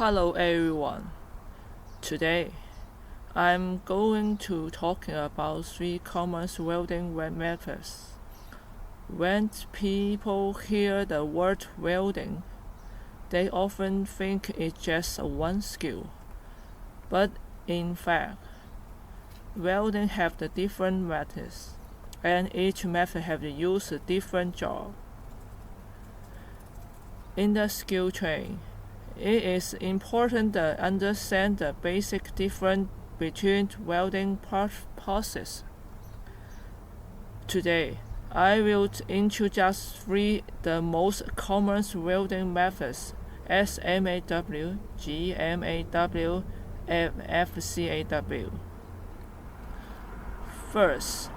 Hello everyone. Today, I'm going to talking about three common welding methods. When people hear the word welding, they often think it's just one skill. But in fact, welding have the different methods, and each method have to use a different job. In the skill tree, it is important to understand the basic difference between welding process. Today, I will introduce three the most common welding methods: SMAW, GMAW, and FCAW. First,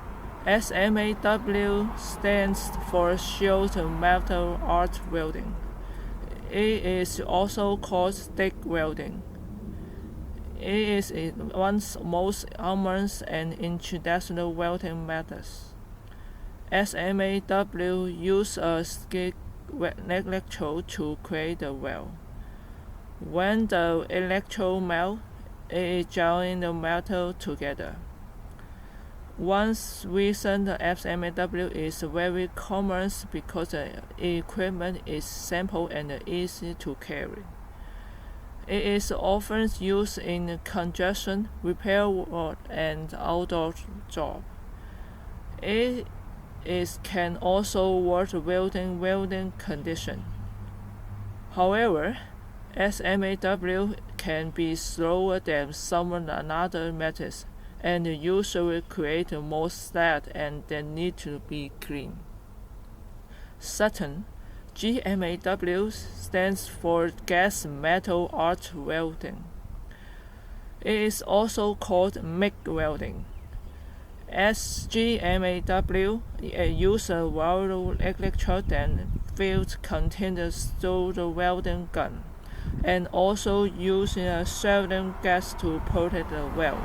SMAW stands for sheet metal arc welding. It is also called stick welding. It is one of the most common and traditional welding methods. SMAW uses a stick electrode to create the weld. When the electrode melts, it joins the metal together. One reason the SMAW is very common because the equipment is simple and easy to carry. It is often used in construction, repair work, and outdoor jobs. It can also work welding conditions. However, SMAW can be slower than some other methods, and usually create more slack and they need to be clean. Second, GMAW stands for gas metal arc welding. It is also called MIG welding. As GMAW uses a weld electrode that fills containers through the welding gun, and also using a saline gas to protect the weld.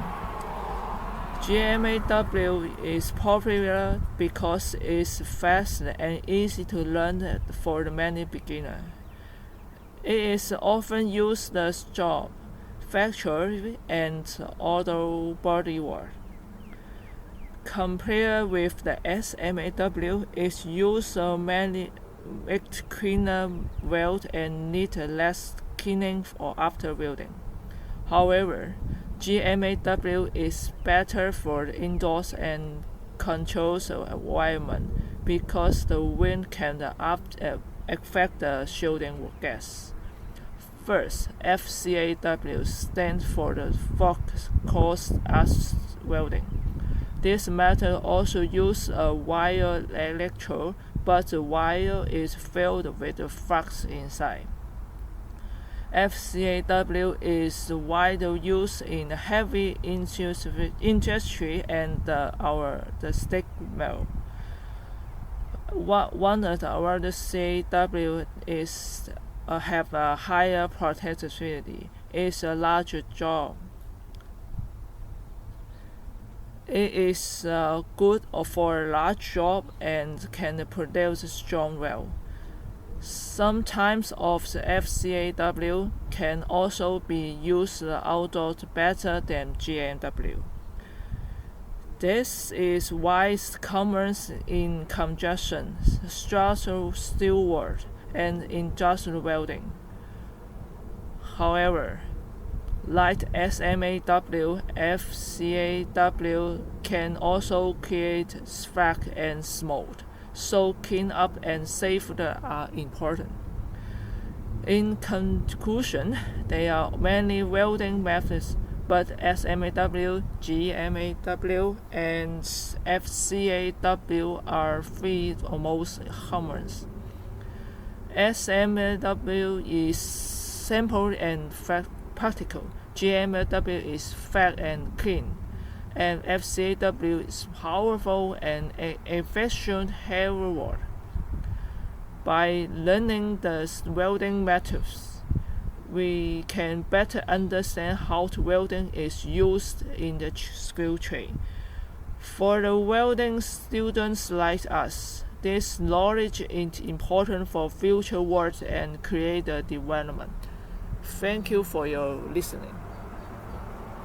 GMAW is popular because it's fast and easy to learn for many beginners. It is often used as job, factory, and auto body work. Compared with the SMAW, it uses mainly cleaner weld and needs less cleaning after welding. However, GMAW is better for indoors and controls the environment because the wind can affect the shielding gas. First, FCAW stands for the Focused Arc Welding. This method also uses a wire electrode, but the wire is filled with flux inside. FCAW is widely used in heavy industry and the stick mill. One of the other CAW is have a higher protectivity. It's a larger job. It is good for a large job and can produce strong weld. Some types of the FCAW can also be used outdoors better than GMAW. This is why it's common in construction, structural steel work, and industrial welding. However, like SMAW, FCAW can also create slack and smoke. So clean up and safety are important. In conclusion, there are many welding methods, but SMAW, GMAW, and FCAW are three most common. SMAW is simple and practical. GMAW is fast and clean, and FCAW is powerful and efficient heavy work. By learning the welding methods, we can better understand how welding is used in the skill tree. For the welding students like us, this knowledge is important for future work and career development. Thank you for your listening.